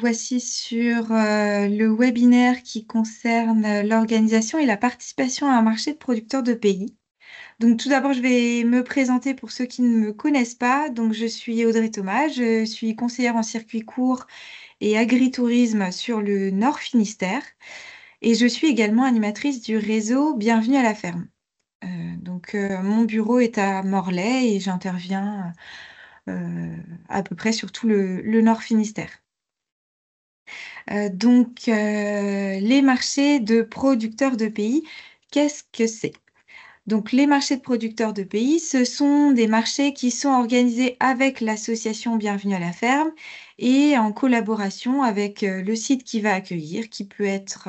voici sur le webinaire qui concerne l'organisation et la participation à un marché de producteurs de pays. Donc, tout d'abord, je vais me présenter pour ceux qui ne me connaissent pas. Donc, je suis Audrey Thomas, je suis conseillère en circuit court et agritourisme sur le Nord Finistère et je suis également animatrice du réseau Bienvenue à la ferme. Mon bureau est à Morlaix et j'interviens à peu près sur tout le Nord Finistère. Les marchés de producteurs de pays, qu'est-ce que c'est? Donc, les marchés de producteurs de pays, ce sont des marchés qui sont organisés avec l'association Bienvenue à la ferme et en collaboration avec le site qui va accueillir, qui peut être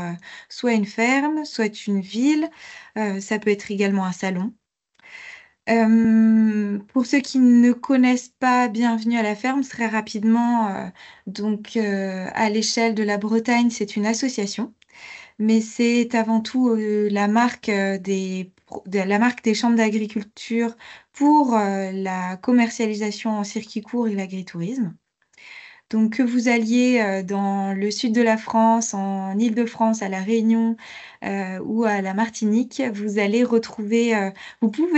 soit une ferme, soit une ville, ça peut être également un salon. Pour ceux qui ne connaissent pas Bienvenue à la ferme, très rapidement, à l'échelle de la Bretagne, c'est une association, mais c'est avant tout la marque la marque des chambres d'agriculture pour la commercialisation en circuit court et l'agritourisme. Donc, que vous alliez dans le sud de la France, en Île-de-France, à La Réunion ou à la Martinique, vous pouvez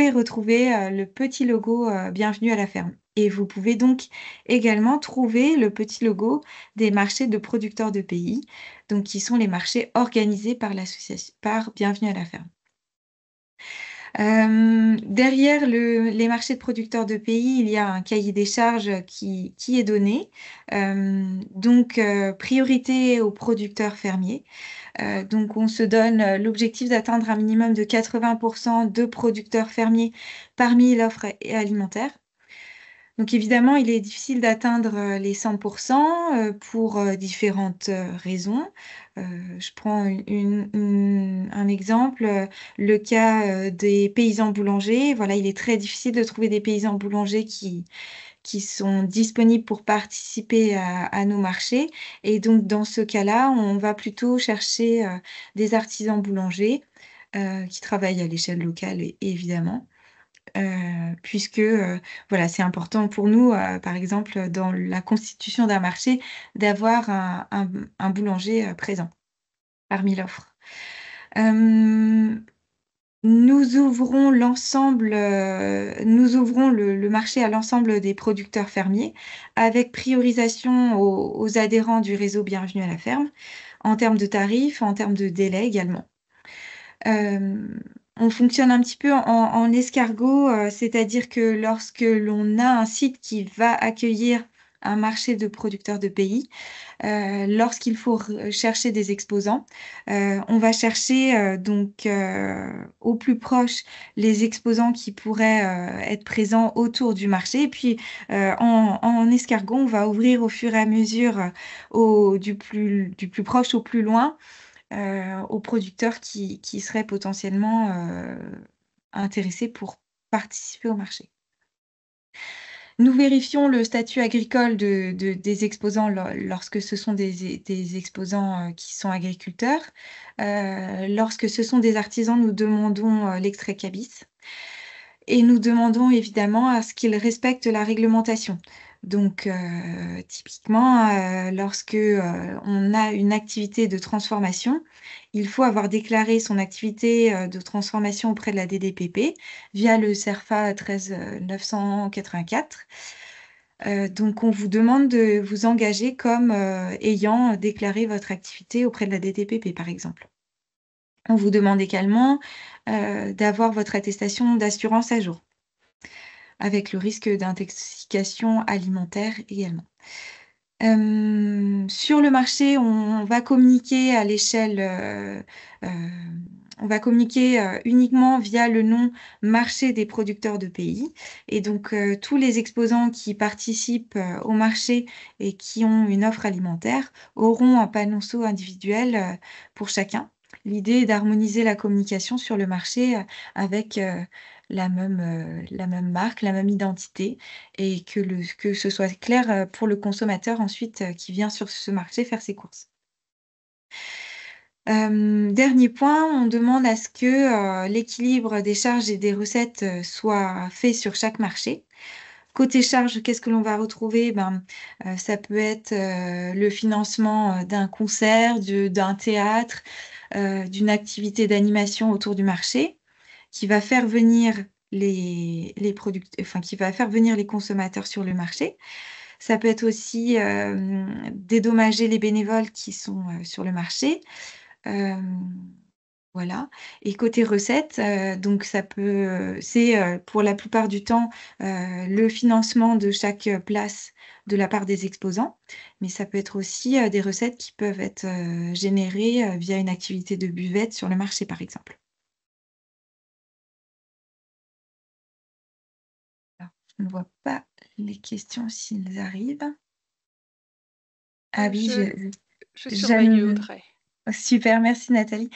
retrouver le petit logo Bienvenue à la ferme. Et vous pouvez donc également trouver le petit logo des marchés de producteurs de pays, donc qui sont les marchés organisés par l'association, par Bienvenue à la ferme. Derrière les marchés de producteurs de pays, il y a un cahier des charges qui est donné. Priorité aux producteurs fermiers. On se donne l'objectif d'atteindre un minimum de 80% de producteurs fermiers parmi l'offre alimentaire. Donc évidemment, il est difficile d'atteindre les 100% pour différentes raisons. Je prends un exemple, le cas des paysans boulangers. Voilà, il est très difficile de trouver des paysans boulangers qui sont disponibles pour participer à nos marchés. Et donc, dans ce cas-là, on va plutôt chercher des artisans boulangers qui travaillent à l'échelle locale, évidemment. Puisque voilà, c'est important pour nous, par exemple, dans la constitution d'un marché, d'avoir un boulanger présent parmi l'offre. Nous ouvrons le marché à l'ensemble des producteurs fermiers avec priorisation aux adhérents du réseau Bienvenue à la ferme, en termes de tarifs, en termes de délai également. On fonctionne un petit peu en escargot, c'est-à-dire que lorsque l'on a un site qui va accueillir un marché de producteurs de pays, lorsqu'il faut chercher des exposants, on va chercher au plus proche les exposants qui pourraient être présents autour du marché. Et puis en escargot, on va ouvrir au fur et à mesure du plus proche au plus loin aux producteurs qui seraient potentiellement intéressés pour participer au marché. Nous vérifions le statut agricole des exposants lorsque ce sont des exposants qui sont agriculteurs. Lorsque ce sont des artisans, nous demandons l'extrait CABIS. Et nous demandons évidemment à ce qu'ils respectent la réglementation. Donc, typiquement, lorsque on a une activité de transformation, il faut avoir déclaré son activité de transformation auprès de la DDPP via le CERFA 13984. On vous demande de vous engager comme ayant déclaré votre activité auprès de la DDPP, par exemple. On vous demande également d'avoir votre attestation d'assurance à jour, avec le risque d'intoxication alimentaire également. Sur le marché, on va communiquer à l'échelle, on va communiquer uniquement via le nom marché des producteurs de pays. Et donc, tous les exposants qui participent au marché et qui ont une offre alimentaire auront un panneau individuel pour chacun. L'idée est d'harmoniser la communication sur le marché avec la même marque, la même identité, et que ce soit clair pour le consommateur ensuite qui vient sur ce marché faire ses courses. Dernier point, on demande à ce que l'équilibre des charges et des recettes soit fait sur chaque marché. Côté charge, qu'est-ce que l'on va retrouver? Ça peut être le financement d'un concert, d'un théâtre, d'une activité d'animation autour du marché, qui va faire venir qui va faire venir les consommateurs sur le marché. Ça peut être aussi dédommager les bénévoles qui sont sur le marché. Hem, voilà. Et côté recettes, donc ça peut, c'est, pour la plupart du temps, le financement de chaque place de la part des exposants, mais ça peut être aussi, des recettes qui peuvent être, générées, via une activité de buvette sur le marché, par exemple. Alors, je ne vois pas les questions s'ils arrivent. Ah oui, Je je surveille j'aime Audrey. super, merci Nathalie.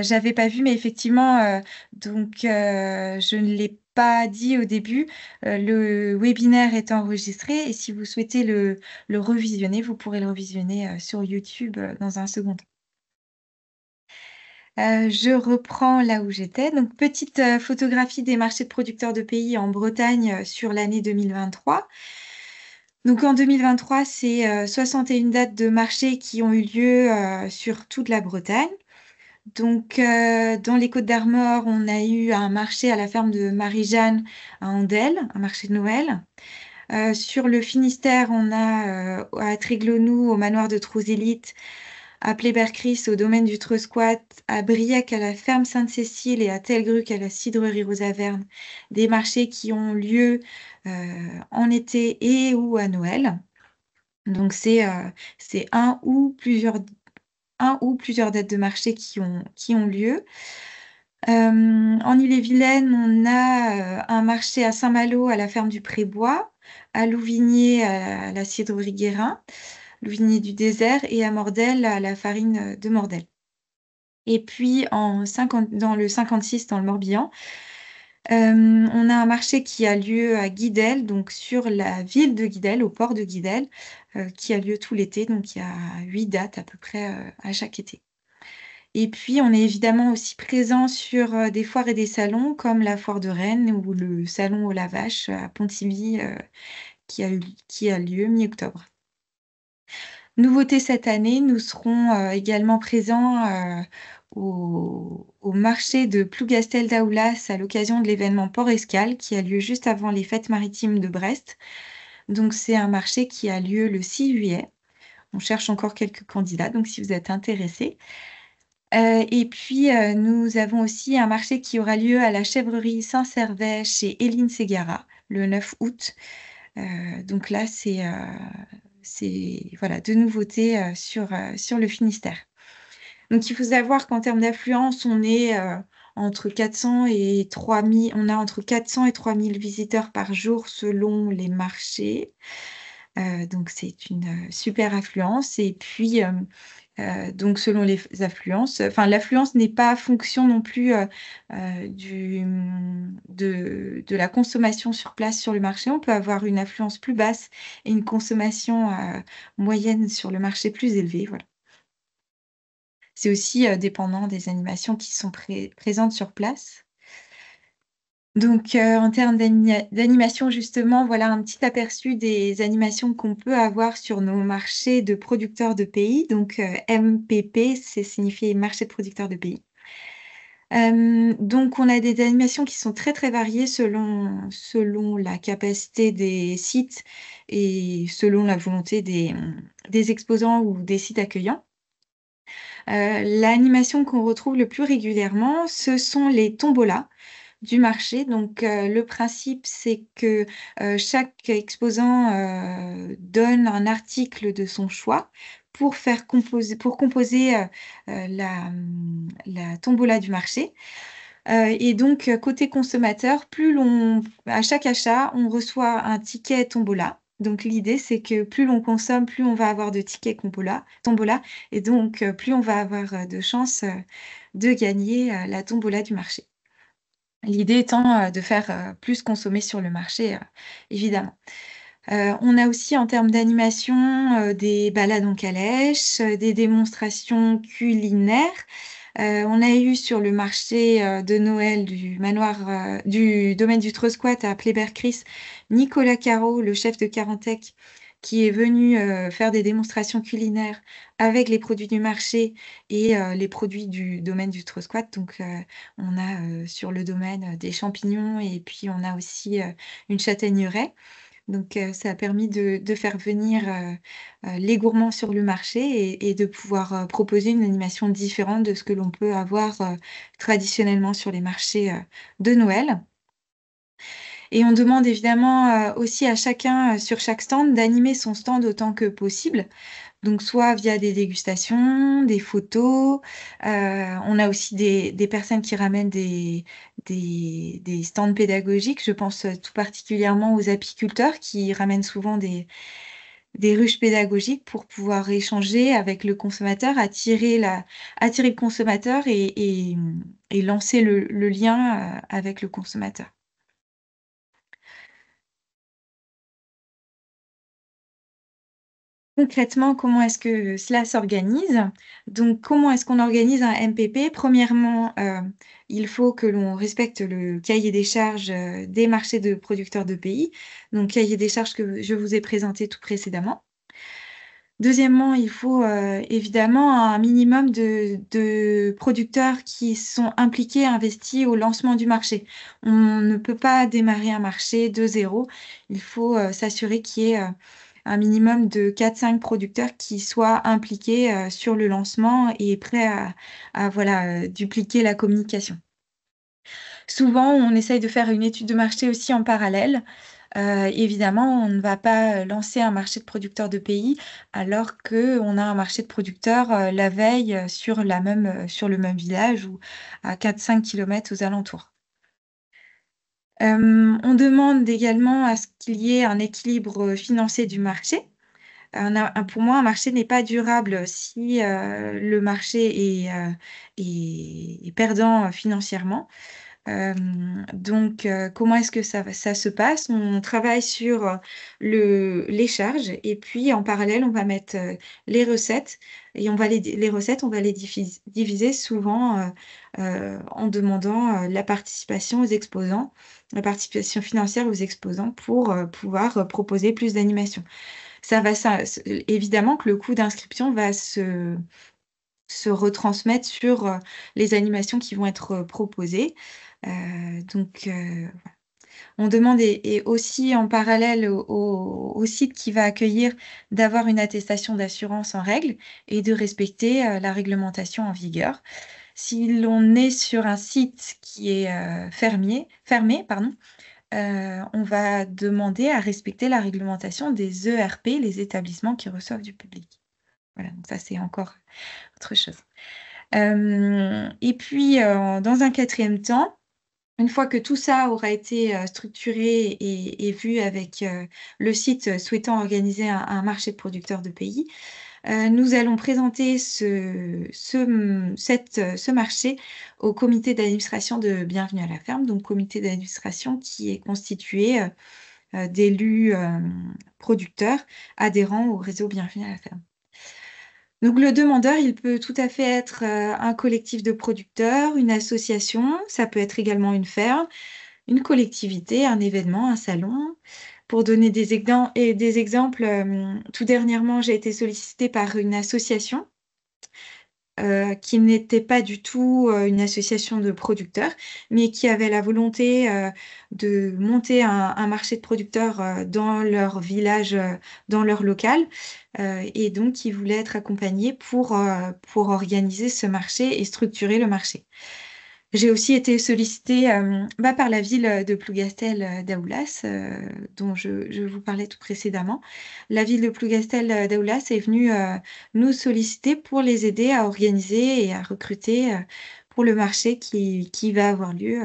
J'avais pas vu, mais effectivement, je ne l'ai pas dit au début, le webinaire est enregistré et si vous souhaitez le revisionner, vous pourrez le revisionner, sur YouTube, dans un second temps. Je reprends là où j'étais. Donc petite, photographie des marchés de producteurs de pays en Bretagne, sur l'année 2023. Donc en 2023, c'est, 61 dates de marché qui ont eu lieu, sur toute la Bretagne. Donc, dans les Côtes-d'Armor, on a eu un marché à la ferme de Marie-Jeanne à Andelle, un marché de Noël. Sur le Finistère, on a, à Tréglaunoux, au manoir de Trouzélite, à Pleyber-Chris, au domaine du Treusquat, à Briec, à la ferme Sainte-Cécile et à Telgruc, à la cidrerie Rosaverne, des marchés qui ont lieu, en été et ou à Noël. Donc c'est un ou plusieurs dates de marché qui ont lieu. En Ille-et-Vilaine, on a, un marché à Saint-Malo, à la ferme du Prébois, à Louvigné, à la cidrerie Guérin, Louvigné du Désert et à Mordel, à la farine, de Mordel. Et puis dans le 56, dans le Morbihan, on a un marché qui a lieu à Guidel, donc sur la ville de Guidel, au port de Guidel, qui a lieu tout l'été. Donc il y a 8 dates à peu près, à chaque été. Et puis, on est évidemment aussi présent sur, des foires et des salons comme la foire de Rennes ou le salon aux la vache à Pontivy, qui a lieu mi-octobre. Nouveauté cette année, nous serons, également présents, au marché de Plougastel-Daoulas à l'occasion de l'événement Port-Escale qui a lieu juste avant les fêtes maritimes de Brest. Donc c'est un marché qui a lieu le 6 juillet. On cherche encore quelques candidats, donc si vous êtes intéressés. Et puis, nous avons aussi un marché qui aura lieu à la chèvrerie Saint-Servais chez Éline Ségara, le 9 août. Donc là, c'est voilà, 2 nouveautés, sur le Finistère. Donc il faut savoir qu'en termes d'affluence, on est, entre 400 et 3000. On a entre 400 et 3000 visiteurs par jour selon les marchés. Donc c'est une, super affluence et puis, donc selon les affluences, enfin l'affluence n'est pas fonction non plus, de la consommation sur place sur le marché. On peut avoir une affluence plus basse et une consommation, moyenne sur le marché plus élevée, voilà. C'est aussi, dépendant des animations qui sont présentes sur place. Donc, en termes d'animation justement, voilà un petit aperçu des animations qu'on peut avoir sur nos marchés de producteurs de pays. Donc, MPP, c'est signifié marché de producteurs de pays. Donc on a des animations qui sont très, très variées selon la capacité des sites et selon la volonté des exposants ou des sites accueillants. L'animation qu'on retrouve le plus régulièrement, ce sont les tombolas du marché. Donc, le principe, c'est que, chaque exposant, donne un article de son choix pour composer, la tombola du marché. Et donc, côté consommateur, à chaque achat, on reçoit un ticket tombola. Donc l'idée, c'est que plus l'on consomme, plus on va avoir de tickets tombola et donc, plus on va avoir, de chances, de gagner, la tombola du marché. L'idée étant, de faire, plus consommer sur le marché, évidemment. On a aussi en termes d'animation, des balades en calèche, des démonstrations culinaires. On a eu sur le marché, de Noël du domaine du Treusquat à Pleyber-Chris, Nicolas Caro, le chef de Carantec, qui est venu faire des démonstrations culinaires avec les produits du marché et les produits du domaine du Trosquat. Donc, on a sur le domaine des champignons et puis on a aussi une châtaigneraie. Donc, ça a permis de faire venir les gourmands sur le marché et de pouvoir proposer une animation différente de ce que l'on peut avoir traditionnellement sur les marchés de Noël. Et on demande évidemment aussi à chacun sur chaque stand d'animer son stand autant que possible. Donc soit via des dégustations, des photos. On a aussi des personnes qui ramènent des stands pédagogiques. Je pense tout particulièrement aux apiculteurs qui ramènent souvent des ruches pédagogiques pour pouvoir échanger avec le consommateur, attirer le consommateur et lancer le lien avec le consommateur. Concrètement, comment est-ce que cela s'organise? Donc, comment est-ce qu'on organise un MPP? Premièrement, il faut que l'on respecte le cahier des charges des marchés de producteurs de pays, donc cahier des charges que je vous ai présenté tout précédemment. Deuxièmement, il faut évidemment un minimum de producteurs qui sont impliqués, investis au lancement du marché. On ne peut pas démarrer un marché de zéro. Il faut s'assurer qu'il y ait un minimum de 4-5 producteurs qui soient impliqués sur le lancement et prêts à voilà, dupliquer la communication. Souvent, on essaye de faire une étude de marché aussi en parallèle. Évidemment, on ne va pas lancer un marché de producteurs de pays alors qu'on a un marché de producteurs la veille sur le même village ou à 4-5 kilomètres aux alentours. On demande également à ce qu'il y ait un équilibre financier du marché. Pour moi, un marché n'est pas durable si le marché est perdant financièrement. Donc, comment est-ce que ça se passe? On travaille sur les charges et puis en parallèle, on va mettre les recettes et les recettes, on va les diviser souvent en demandant la participation aux exposants, la participation financière aux exposants pour pouvoir proposer plus d'animation. Évidemment que le coût d'inscription va se retransmettre sur les animations qui vont être proposées. Donc, on demande et aussi en parallèle au site qui va accueillir d'avoir une attestation d'assurance en règle et de respecter la réglementation en vigueur. Si l'on est sur un site qui est fermé, pardon, on va demander à respecter la réglementation des ERP, les établissements qui reçoivent du public. Voilà, donc ça, c'est encore autre chose. Et puis, dans un quatrième temps, une fois que tout ça aura été structuré et vu avec le site souhaitant organiser un marché de producteurs de pays, nous allons présenter ce marché au comité d'administration de Bienvenue à la ferme, donc comité d'administration qui est constitué d'élus producteurs adhérents au réseau Bienvenue à la ferme. Donc le demandeur, il peut tout à fait être un collectif de producteurs, une association, ça peut être également une ferme, une collectivité, un événement, un salon. Pour donner des exemples, tout dernièrement, j'ai été sollicitée par une association qui n'était pas du tout une association de producteurs, mais qui avait la volonté de monter un marché de producteurs dans leur village, dans leur local, et donc qui voulait être accompagnée pour organiser ce marché et structurer le marché. J'ai aussi été sollicitée par la ville de Plougastel-Daoulas, dont je vous parlais tout précédemment. La ville de Plougastel-Daoulas est venue nous solliciter pour les aider à organiser et à recruter pour le marché qui va avoir lieu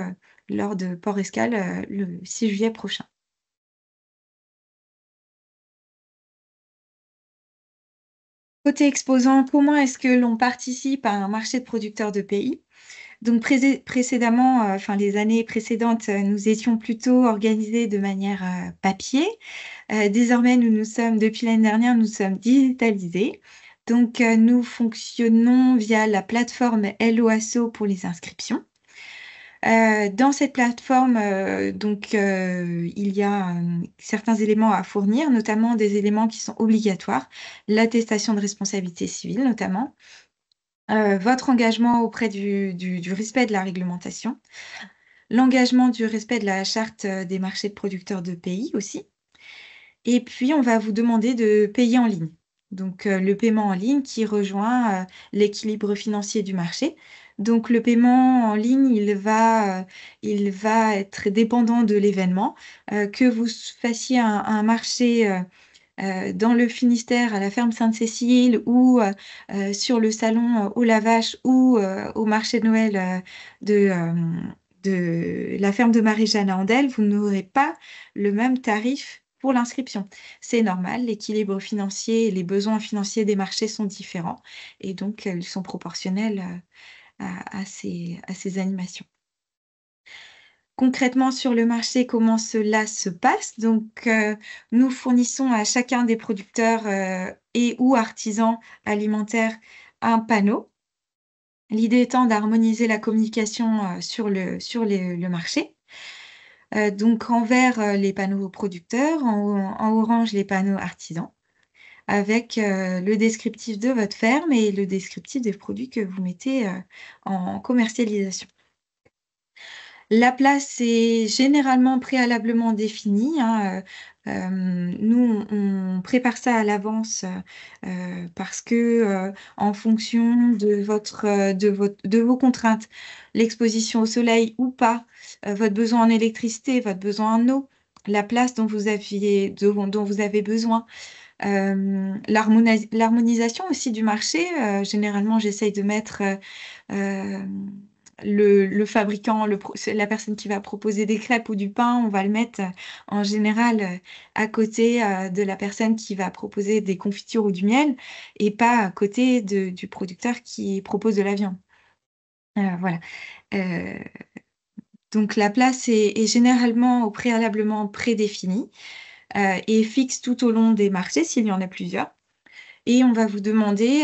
lors de Port-Escale le 6 juillet prochain. Côté exposant, comment est-ce que l'on participe à un marché de producteurs de pays? Donc précédemment, enfin les années précédentes, nous étions plutôt organisés de manière papier. Désormais, depuis l'année dernière, nous sommes digitalisés. Donc, nous fonctionnons via la plateforme Helloasso pour les inscriptions. Dans cette plateforme, il y a certains éléments à fournir, notamment des éléments qui sont obligatoires, l'attestation de responsabilité civile notamment, votre engagement auprès du respect de la réglementation, l'engagement du respect de la charte des marchés de producteurs de pays aussi. Et puis, on va vous demander de payer en ligne. Donc, le paiement en ligne qui rejoint l'équilibre financier du marché. Donc, le paiement en ligne, il va être dépendant de l'événement. Que vous fassiez un marché dans le Finistère à la ferme Sainte-Cécile ou sur le salon au Lavache ou au marché de Noël de la ferme de Marie-Jeanne à Andelle, vous n'aurez pas le même tarif pour l'inscription. C'est normal, l'équilibre financier et les besoins financiers des marchés sont différents et donc ils sont proportionnels à ces animations. Concrètement, sur le marché, comment cela se passe? Donc, nous fournissons à chacun des producteurs et ou artisans alimentaires un panneau. L'idée étant d'harmoniser la communication le marché. Donc, en vert, les panneaux producteurs, en orange, les panneaux artisans, avec le descriptif de votre ferme et le descriptif des produits que vous mettez en commercialisation. La place est généralement préalablement définie, hein, nous, on prépare ça à l'avance, parce que, en fonction de vos contraintes, l'exposition au soleil ou pas, votre besoin en électricité, votre besoin en eau, la place dont vous avez besoin, l'harmonisation aussi du marché, généralement, j'essaye de mettre, le fabricant, c'est la personne qui va proposer des crêpes ou du pain, on va le mettre en général à côté de la personne qui va proposer des confitures ou du miel et pas à côté du producteur qui propose de la viande. Voilà. Euh, donc la place est généralement au préalablement prédéfinie et fixe tout au long des marchés s'il y en a plusieurs. Et on va vous demander,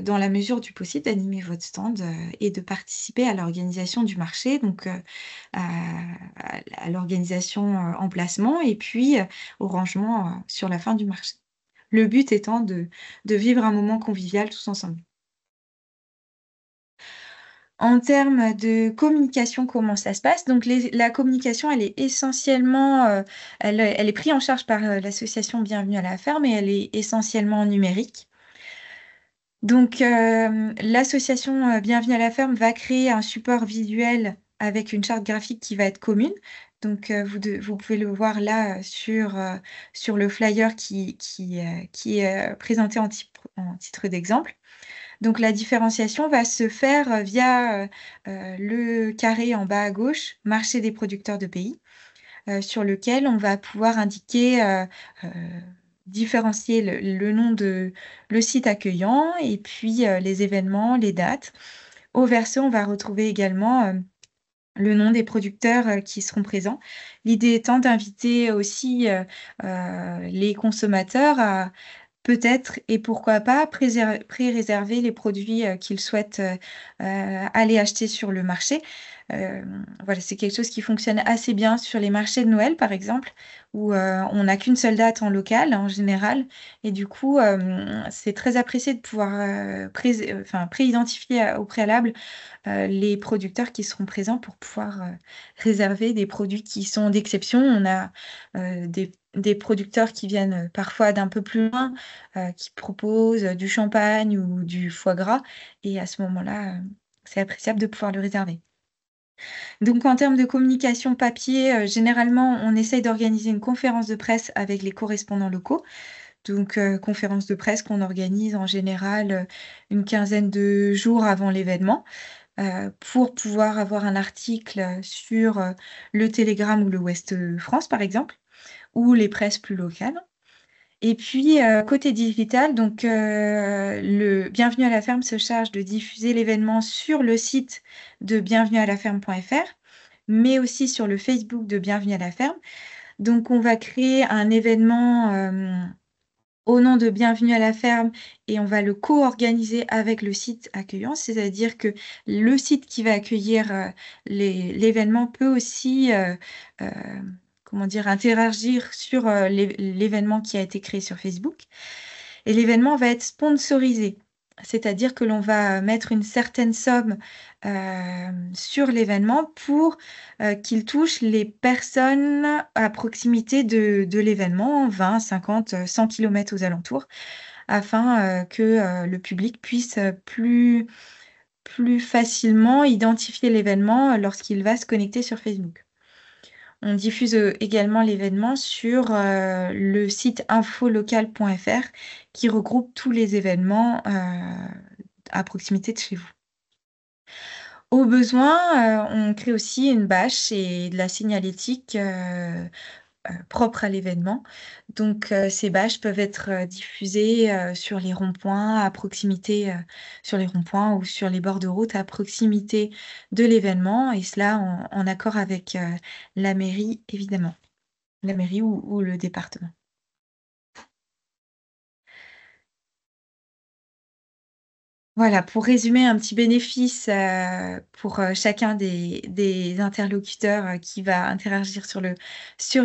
dans la mesure du possible, d'animer votre stand et de participer à l'organisation du marché, donc à l'organisation emplacement et puis au rangement sur la fin du marché. Le but étant de vivre un moment convivial tous ensemble. En termes de communication, comment ça se passe? Donc la communication, elle est essentiellement, elle est prise en charge par l'association Bienvenue à la ferme et elle est essentiellement numérique. Donc, l'association Bienvenue à la ferme va créer un support visuel avec une charte graphique qui va être commune. Donc, vous pouvez le voir là sur le flyer qui est présenté en titre d'exemple. Donc, la différenciation va se faire via le carré en bas à gauche, marché des producteurs de pays, sur lequel on va pouvoir indiquer différencier le nom de le site accueillant et puis les événements, les dates. Au verso, on va retrouver également le nom des producteurs qui seront présents. L'idée étant d'inviter aussi les consommateurs à peut-être et pourquoi pas pré-réserver les produits qu'ils souhaitent aller acheter sur le marché. Voilà, c'est quelque chose qui fonctionne assez bien sur les marchés de Noël, par exemple, où on n'a qu'une seule date en local, en général. Et du coup, c'est très apprécié de pouvoir pré-identifier au préalable les producteurs qui seront présents pour pouvoir réserver des produits qui sont d'exception. On a des producteurs qui viennent parfois d'un peu plus loin, qui proposent du champagne ou du foie gras. Et à ce moment-là, c'est appréciable de pouvoir le réserver. Donc, en termes de communication papier, généralement, on essaye d'organiser une conférence de presse avec les correspondants locaux. Donc, conférence de presse qu'on organise en général une quinzaine de jours avant l'événement pour pouvoir avoir un article sur le Télégramme ou le Ouest France, par exemple, ou les presses plus locales. Et puis, côté digital, donc le Bienvenue à la ferme se charge de diffuser l'événement sur le site de bienvenuealaferme.fr, mais aussi sur le Facebook de Bienvenue à la ferme. Donc, on va créer un événement au nom de Bienvenue à la ferme et on va le co-organiser avec le site accueillant, c'est-à-dire que le site qui va accueillir l'événement peut aussi, euh, comment dire, interagir sur l'événement qui a été créé sur Facebook. Et l'événement va être sponsorisé, c'est-à-dire que l'on va mettre une certaine somme sur l'événement pour qu'il touche les personnes à proximité de l'événement, 20, 50, 100 km aux alentours, afin que le public puisse plus facilement identifier l'événement lorsqu'il va se connecter sur Facebook. On diffuse également l'événement sur le site infolocal.fr qui regroupe tous les événements à proximité de chez vous. Au besoin, on crée aussi une bâche et de la signalétique propre à l'événement. Donc, ces bâches peuvent être diffusées sur les ronds-points à proximité, sur les ronds-points ou sur les bords de route à proximité de l'événement, et cela en accord avec la mairie, évidemment, la mairie ou le département. Voilà, pour résumer, un petit bénéfice pour chacun des interlocuteurs qui va interagir sur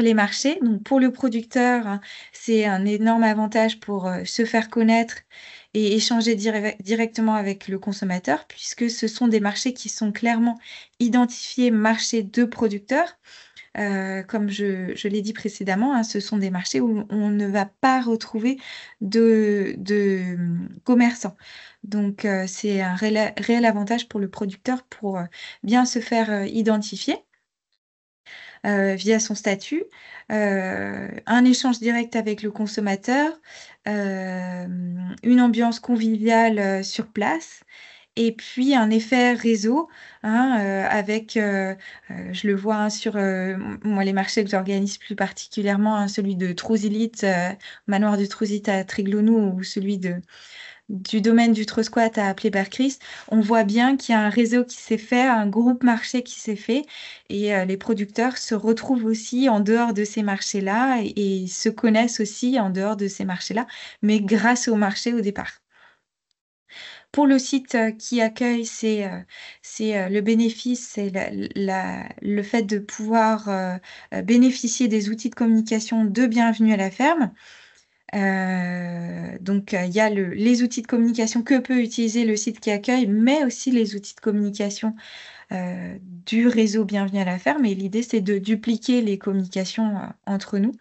les marchés. Donc, pour le producteur, hein, c'est un énorme avantage pour se faire connaître et échanger directement avec le consommateur, puisque ce sont des marchés qui sont clairement identifiés marchés de producteurs. Comme je l'ai dit précédemment, hein, ce sont des marchés où on ne va pas retrouver de commerçants. Donc, c'est un réel avantage pour le producteur pour bien se faire identifier via son statut, un échange direct avec le consommateur, une ambiance conviviale sur place et puis un effet réseau, hein, avec, je le vois, hein, sur moi, les marchés que j'organise plus particulièrement, hein, celui de Trousilite, Manoir de Trousilite à Triglonou ou celui du domaine du Trosquat à Pleyber-Christ, on voit bien qu'il y a un réseau qui s'est fait, un groupe marché qui s'est fait, et les producteurs se retrouvent aussi en dehors de ces marchés-là et se connaissent aussi en dehors de ces marchés-là, mais grâce au marché au départ. Pour le site qui accueille, c'est le bénéfice, c'est le fait de pouvoir bénéficier des outils de communication de Bienvenue à la ferme. Donc, il y a les outils de communication que peut utiliser le site qui accueille, mais aussi les outils de communication du réseau Bienvenue à la ferme. Et l'idée, c'est de dupliquer les communications entre nous.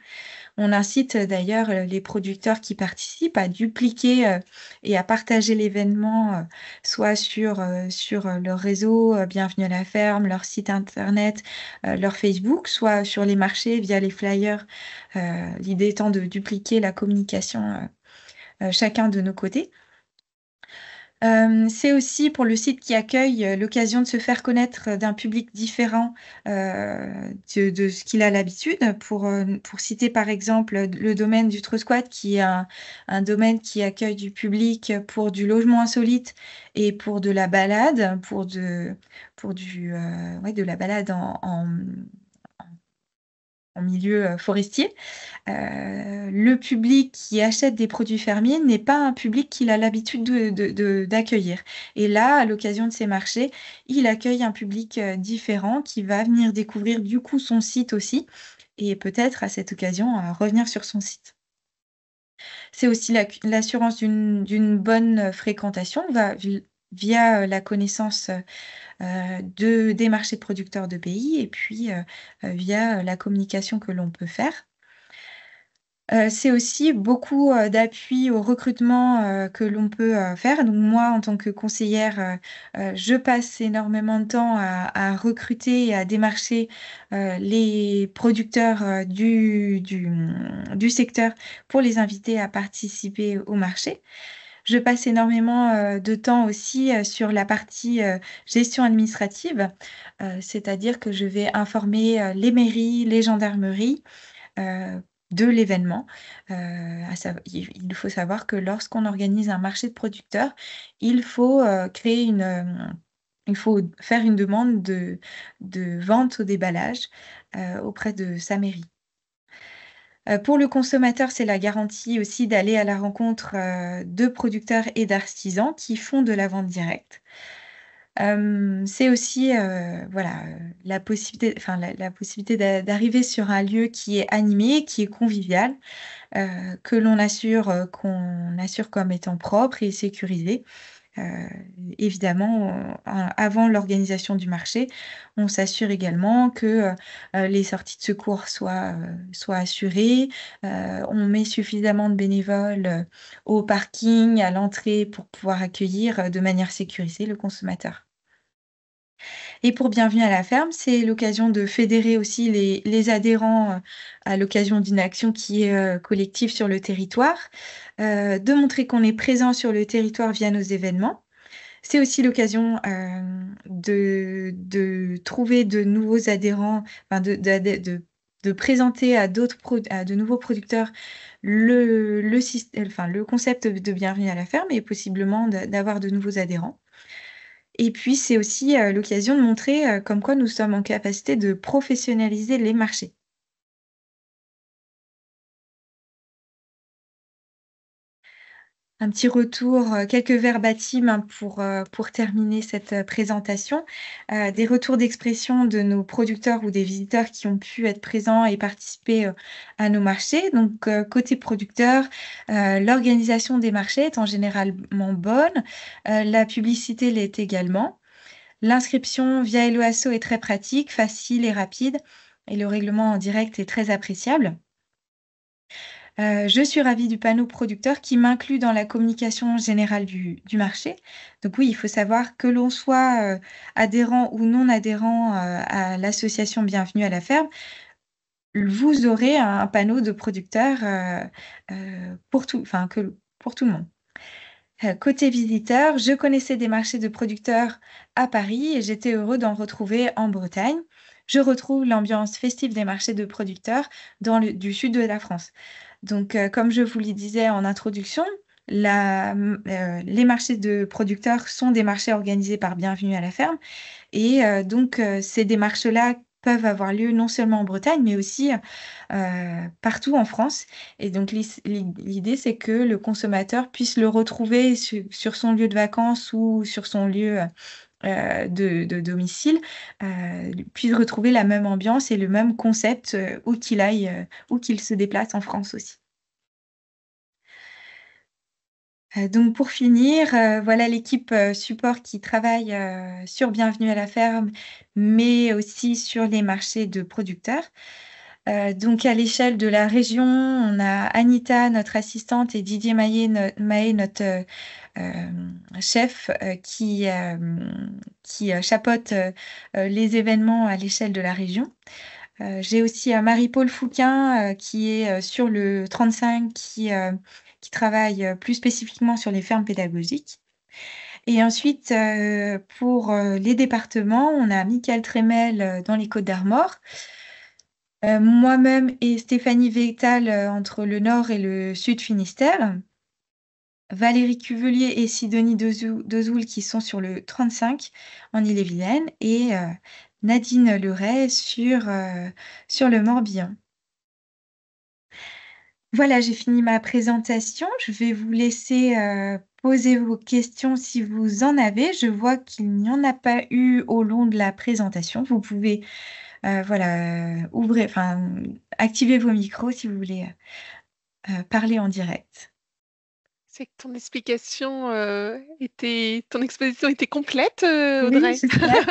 On incite d'ailleurs les producteurs qui participent à dupliquer et à partager l'événement, soit sur leur réseau Bienvenue à la ferme, leur site internet, leur Facebook, soit sur les marchés via les flyers. L'idée étant de dupliquer la communication chacun de nos côtés. C'est aussi pour le site qui accueille l'occasion de se faire connaître d'un public différent de ce qu'il a l'habitude. Pour citer par exemple le domaine du Trosquat, qui est un domaine qui accueille du public pour du logement insolite et pour de la balade, de la balade en milieu forestier. Le public qui achète des produits fermiers n'est pas un public qu'il a l'habitude d'accueillir. Et là, à l'occasion de ces marchés, il accueille un public différent qui va venir découvrir du coup son site aussi et peut-être à cette occasion à revenir sur son site. C'est aussi l'assurance d'une bonne fréquentation via la connaissance des marchés de producteurs de pays et puis via la communication que l'on peut faire. C'est aussi beaucoup d'appui au recrutement que l'on peut faire. Donc moi, en tant que conseillère, je passe énormément de temps à recruter et à démarcher les producteurs du secteur pour les inviter à participer au marché. Je passe énormément de temps aussi sur la partie gestion administrative, c'est-à-dire que je vais informer les mairies, les gendarmeries de l'événement. Il faut savoir que lorsqu'on organise un marché de producteurs, il faut il faut faire une demande de vente au déballage auprès de sa mairie. Pour le consommateur, c'est la garantie aussi d'aller à la rencontre de producteurs et d'artisans qui font de la vente directe. C'est aussi voilà, la possibilité d'arriver sur un lieu qui est animé, qui est convivial, qu'on assure comme étant propre et sécurisé. Heu, Évidemment, avant l'organisation du marché, on s'assure également que, les sorties de secours soient assurées. On met suffisamment de bénévoles, au parking, à l'entrée pour pouvoir accueillir, de manière sécurisée le consommateur. Et pour Bienvenue à la ferme, c'est l'occasion de fédérer aussi les adhérents, à l'occasion d'une action qui est, collective sur le territoire, de montrer qu'on est présent sur le territoire via nos événements. C'est aussi l'occasion, de trouver de nouveaux adhérents, enfin de présenter à de nouveaux producteurs le concept de Bienvenue à la ferme et possiblement d'avoir de nouveaux adhérents. Et puis c'est aussi, l'occasion de montrer, comme quoi nous sommes en capacité de professionnaliser les marchés. Un petit retour, quelques verbatim, hein, pour terminer cette, présentation. Des retours d'expression de nos producteurs ou des visiteurs qui ont pu être présents et participer, à nos marchés. Donc, côté producteur, l'organisation des marchés est en généralement bonne, la publicité l'est également. L'inscription via Helloasso est très pratique, facile et rapide et le règlement en direct est très appréciable. Je suis ravie du panneau producteur qui m'inclut dans la communication générale du marché. Donc oui, il faut savoir que l'on soit, adhérent ou non adhérent, à l'association Bienvenue à la ferme, vous aurez un panneau de producteurs, pour tout enfin que pour tout le monde. Côté visiteur, je connaissais des marchés de producteurs à Paris et j'étais heureux d'en retrouver en Bretagne. Je retrouve l'ambiance festive des marchés de producteurs du sud de la France. Donc, comme je vous le disais en introduction, les marchés de producteurs sont des marchés organisés par Bienvenue à la ferme et donc ces démarches-là peuvent avoir lieu non seulement en Bretagne, mais aussi, partout en France et donc l'idée, c'est que le consommateur puisse le retrouver sur son lieu de vacances ou sur son lieu, de domicile, puisse retrouver la même ambiance et le même concept, où qu'il se déplace en France aussi. Donc pour finir, voilà l'équipe, support qui travaille, sur Bienvenue à la ferme, mais aussi sur les marchés de producteurs. Donc à l'échelle de la région, on a Anita, notre assistante et Didier Mahé, notre, chef, qui chapeaute, les événements à l'échelle de la région. J'ai aussi, Marie-Paule Fouquin, qui est, sur le 35 qui travaille, plus spécifiquement sur les fermes pédagogiques et ensuite, pour, les départements, on a Mickaël Trémel, dans les Côtes-d'Armor, moi-même et Stéphanie Vétal, entre le Nord et le Sud Finistère, Valérie Cuvelier et Sidonie Dezoul qui sont sur le 35 en Ille-et-Vilaine et Nadine Leray sur le Morbihan. Voilà, j'ai fini ma présentation. Je vais vous laisser, poser vos questions si vous en avez. Je vois qu'il n'y en a pas eu au long de la présentation. Vous pouvez, voilà, activer vos micros si vous voulez, parler en direct. C'est que ton exposition était complète, Oui, Audrey.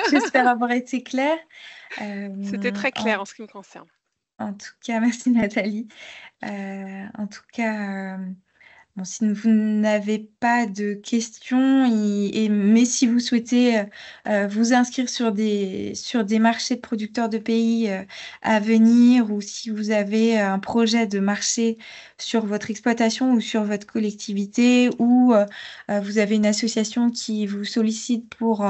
j'espère avoir été claire. C'était Hem, très en clair en ce qui me concerne. en tout cas, merci Nathalie. En tout cas, bon, si vous n'avez pas de questions mais si vous souhaitez, vous inscrire sur des marchés de producteurs de pays, à venir ou si vous avez un projet de marché sur votre exploitation ou sur votre collectivité ou, vous avez une association qui vous sollicite pour,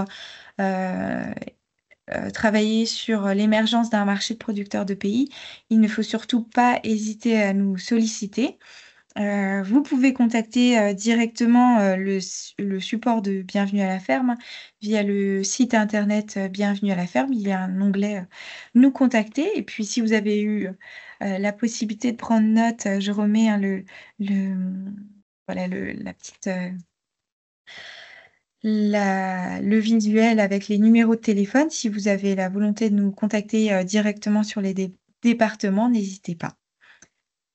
travailler sur l'émergence d'un marché de producteurs de pays, il ne faut surtout pas hésiter à nous solliciter. Vous pouvez contacter, directement, le support de Bienvenue à la ferme via le site internet, Bienvenue à la ferme. Il y a un onglet, Nous contacter et puis si vous avez eu, la possibilité de prendre note, je remets, hein, voilà la petite, le visuel avec les numéros de téléphone. Si vous avez la volonté de nous contacter, directement sur les départements, n'hésitez pas.